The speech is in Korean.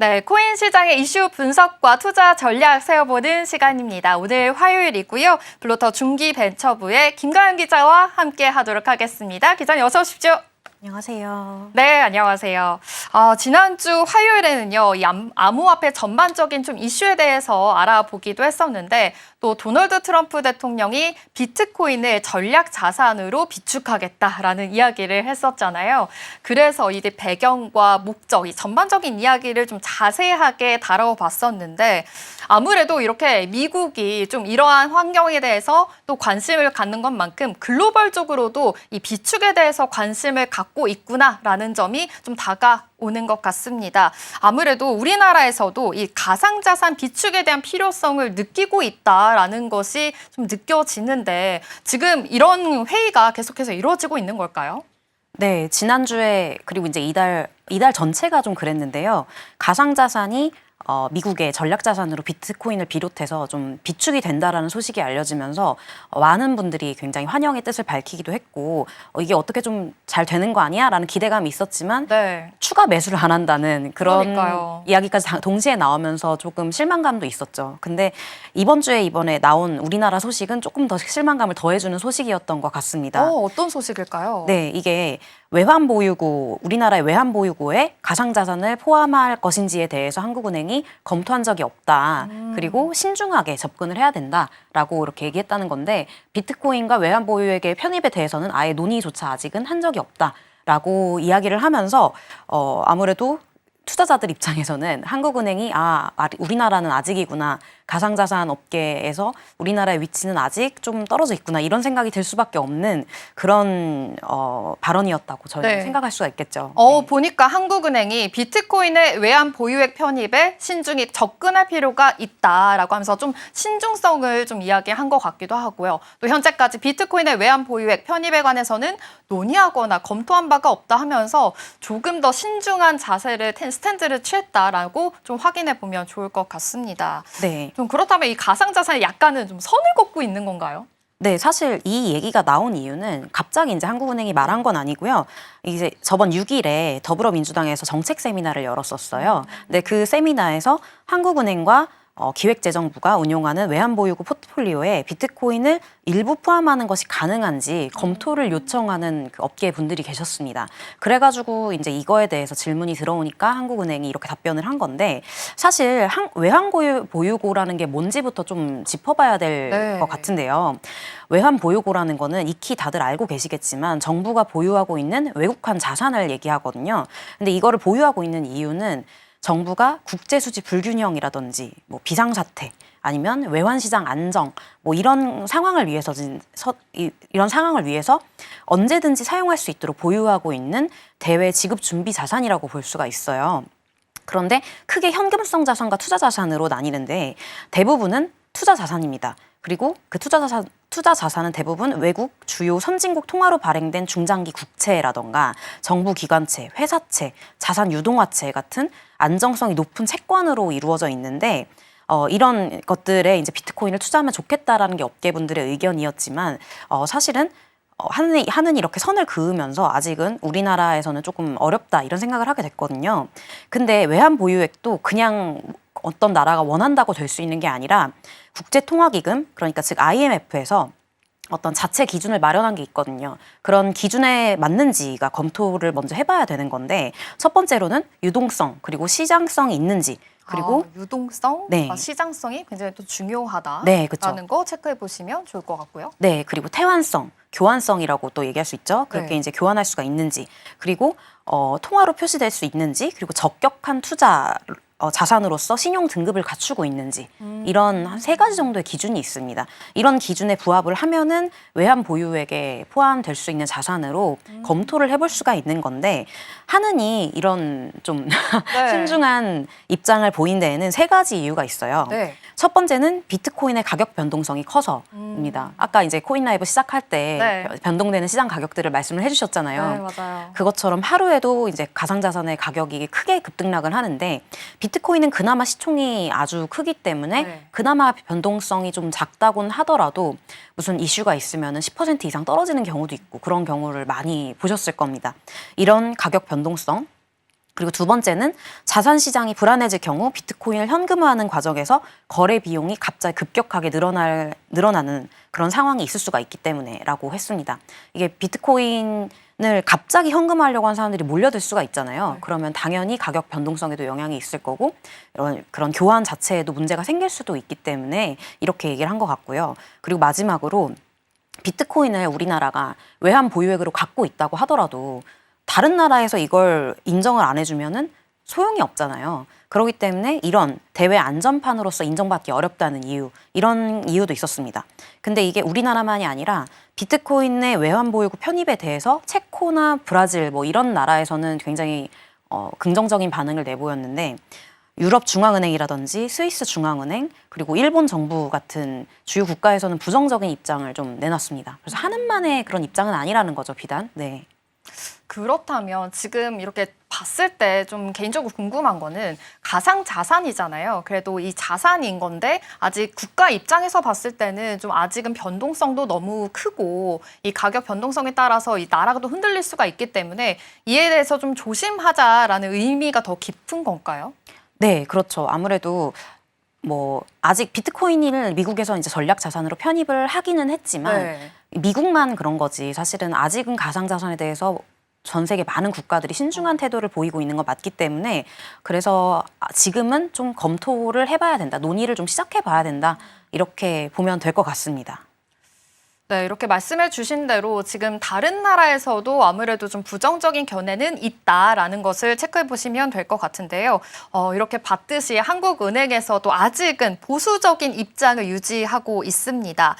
네, 코인 시장의 이슈 분석과 투자 전략 세워보는 시간입니다. 오늘 화요일이고요. 블루터 중기벤처부의 김가연 기자와 함께 하도록 하겠습니다. 기자님 어서 오십시오. 안녕하세요. 네, 안녕하세요. 지난주 화요일에는요, 이 암호화폐 전반적인 좀 이슈에 대해서 알아보기도 했었는데 또 도널드 트럼프 대통령이 비트코인을 전략 자산으로 비축하겠다라는 이야기를 했었잖아요. 그래서 이제 배경과 목적, 이 전반적인 이야기를 좀 자세하게 다뤄봤었는데 아무래도 이렇게 미국이 좀 이러한 환경에 대해서 또 관심을 갖는 것만큼 글로벌적으로도 이 비축에 대해서 관심을 갖고 있구나라는 점이 좀 다가오는 것 같습니다. 아무래도 우리나라에서도 이 가상자산 비축에 대한 필요성을 느끼고 있다라는 것이 좀 느껴지는데 지금 이런 회의가 계속해서 이루어지고 있는 걸까요? 네, 지난주에 그리고 이제 이달 전체가 좀 그랬는데요. 가상자산이 미국의 전략자산으로 비트코인을 비롯해서 좀 비축이 된다라는 소식이 알려지면서 많은 분들이 굉장히 환영의 뜻을 밝히기도 했고 이게 어떻게 좀 잘 되는 거 아니야? 라는 기대감이 있었지만 네. 추가 매수를 안 한다는 그런 그러니까요. 이야기까지 동시에 나오면서 조금 실망감도 있었죠. 근데 이번에 나온 우리나라 소식은 조금 더 실망감을 더해주는 소식이었던 것 같습니다. 어떤 소식일까요? 네, 이게 외환보유고, 우리나라의 외환보유고에 가상자산을 포함할 것인지에 대해서 한국은행이 검토한 적이 없다. 그리고 신중하게 접근을 해야 된다라고 이렇게 얘기했다는 건데 비트코인과 외환보유액의 편입에 대해서는 아예 논의조차 아직은 한 적이 없다라고 이야기를 하면서 아무래도 투자자들 입장에서는 한국은행이 우리나라는 아직이구나. 가상자산 업계에서 우리나라의 위치는 아직 좀 떨어져 있구나. 이런 생각이 들 수밖에 없는 그런 발언이었다고 저희는 생각할 수가 있겠죠. 네. 보니까 한국은행이 비트코인의 외환 보유액 편입에 신중히 접근할 필요가 있다라고 하면서 좀 신중성을 좀 이야기한 것 같기도 하고요. 또 현재까지 비트코인의 외환 보유액 편입에 관해서는 논의하거나 검토한 바가 없다 하면서 조금 더 신중한 스탠드를 취했다라고 좀 확인해 보면 좋을 것 같습니다. 네. 좀 그렇다면 이 가상자산이 약간은 좀 선을 긋고 있는 건가요? 네, 사실 이 얘기가 나온 이유는 갑자기 이제 한국은행이 말한 건 아니고요. 이제 저번 6일에 더불어민주당에서 정책 세미나를 열었었어요. 근데 그 세미나에서 한국은행과 기획재정부가 운용하는 외환보유고 포트폴리오에 비트코인을 일부 포함하는 것이 가능한지 검토를 요청하는 그 업계 분들이 계셨습니다. 그래가지고 이제 이거에 대해서 질문이 들어오니까 한국은행이 이렇게 답변을 한 건데 사실 외환보유고라는 게 뭔지부터 좀 짚어봐야 될 것 같은데요. 외환보유고라는 거는 익히 다들 알고 계시겠지만 정부가 보유하고 있는 외국환 자산을 얘기하거든요. 근데 이거를 보유하고 있는 이유는 정부가 국제수지 불균형이라든지 뭐 비상사태 아니면 외환시장 안정 뭐 이런 상황을 위해서 언제든지 사용할 수 있도록 보유하고 있는 대외 지급 준비 자산이라고 볼 수가 있어요. 그런데 크게 현금성 자산과 투자 자산으로 나뉘는데 대부분은 투자 자산입니다. 그리고 그 투자 자산은 대부분 외국 주요 선진국 통화로 발행된 중장기 국채라던가 정부 기관채, 회사채, 자산 유동화채 같은 안정성이 높은 채권으로 이루어져 있는데 이런 것들에 이제 비트코인을 투자하면 좋겠다라는 게 업계분들의 의견이었지만 사실은 하느니 이렇게 선을 그으면서 아직은 우리나라에서는 조금 어렵다 이런 생각을 하게 됐거든요. 근데 외환 보유액도 그냥 어떤 나라가 원한다고 될 수 있는 게 아니라 국제통화기금, 그러니까 즉 IMF에서 어떤 자체 기준을 마련한 게 있거든요. 그런 기준에 맞는지가 검토를 먼저 해봐야 되는 건데 첫 번째로는 유동성 그리고 시장성이 있는지 그리고 유동성, 네. 시장성이 굉장히 또 중요하다라는 네, 그렇죠. 거 체크해 보시면 좋을 것 같고요. 네, 그리고 태환성, 교환성이라고 또 얘기할 수 있죠. 그렇게 네. 이제 교환할 수가 있는지 그리고 통화로 표시될 수 있는지 그리고 적격한 투자 자산으로서 신용 등급을 갖추고 있는지 이런 한 3가지 정도의 기준이 있습니다. 이런 기준에 부합을 하면은 외환 보유액에 포함될 수 있는 자산으로 검토를 해볼 수가 있는 건데 하느니 이런 좀 신중한 입장을 보인 데에는 3가지 이유가 있어요. 네. 첫 번째는 비트코인의 가격 변동성이 커서입니다. 아까 이제 코인라이브 시작할 때 변동되는 시장 가격들을 말씀을 해주셨잖아요. 네, 맞아요. 그것처럼 하루에도 이제 가상자산의 가격이 크게 급등락을 하는데 비트코인은 그나마 시총이 아주 크기 때문에 그나마 변동성이 좀 작다곤 하더라도 무슨 이슈가 있으면 10% 이상 떨어지는 경우도 있고 그런 경우를 많이 보셨을 겁니다. 이런 가격 변동성 그리고 두 번째는 자산 시장이 불안해질 경우 비트코인을 현금화하는 과정에서 거래 비용이 갑자기 급격하게 늘어나는 그런 상황이 있을 수가 있기 때문에라고 했습니다. 이게 비트코인을 갑자기 현금화하려고 하는 사람들이 몰려들 수가 있잖아요. 그러면 당연히 가격 변동성에도 영향이 있을 거고 그런 교환 자체에도 문제가 생길 수도 있기 때문에 이렇게 얘기를 한 것 같고요. 그리고 마지막으로 비트코인을 우리나라가 외환 보유액으로 갖고 있다고 하더라도 다른 나라에서 이걸 인정을 안 해주면은 소용이 없잖아요. 그렇기 때문에 이런 대외 안전판으로서 인정받기 어렵다는 이유, 이런 이유도 있었습니다. 근데 이게 우리나라만이 아니라 비트코인의 외환 보유고 편입에 대해서 체코나 브라질 뭐 이런 나라에서는 굉장히 긍정적인 반응을 내보였는데 유럽 중앙은행이라든지 스위스 중앙은행 그리고 일본 정부 같은 주요 국가에서는 부정적인 입장을 좀 내놨습니다. 그래서 하는만의 그런 입장은 아니라는 거죠, 비단. 네. 그렇다면 지금 이렇게 봤을 때 좀 개인적으로 궁금한 거는 가상 자산이잖아요. 그래도 이 자산인 건데 아직 국가 입장에서 봤을 때는 좀 아직은 변동성도 너무 크고 이 가격 변동성에 따라서 이 나라가 또 흔들릴 수가 있기 때문에 이에 대해서 좀 조심하자라는 의미가 더 깊은 건가요? 네, 그렇죠. 아무래도 뭐 아직 비트코인을 미국에서 이제 전략 자산으로 편입을 하기는 했지만 네. 미국만 그런 거지 사실은 아직은 가상 자산에 대해서 전 세계 많은 국가들이 신중한 태도를 보이고 있는 건 맞기 때문에 그래서 지금은 좀 검토를 해봐야 된다. 논의를 좀 시작해봐야 된다. 이렇게 보면 될 것 같습니다. 네, 이렇게 말씀해 주신 대로 지금 다른 나라에서도 아무래도 좀 부정적인 견해는 있다라는 것을 체크해 보시면 될 것 같은데요. 이렇게 봤듯이 한국은행에서도 아직은 보수적인 입장을 유지하고 있습니다.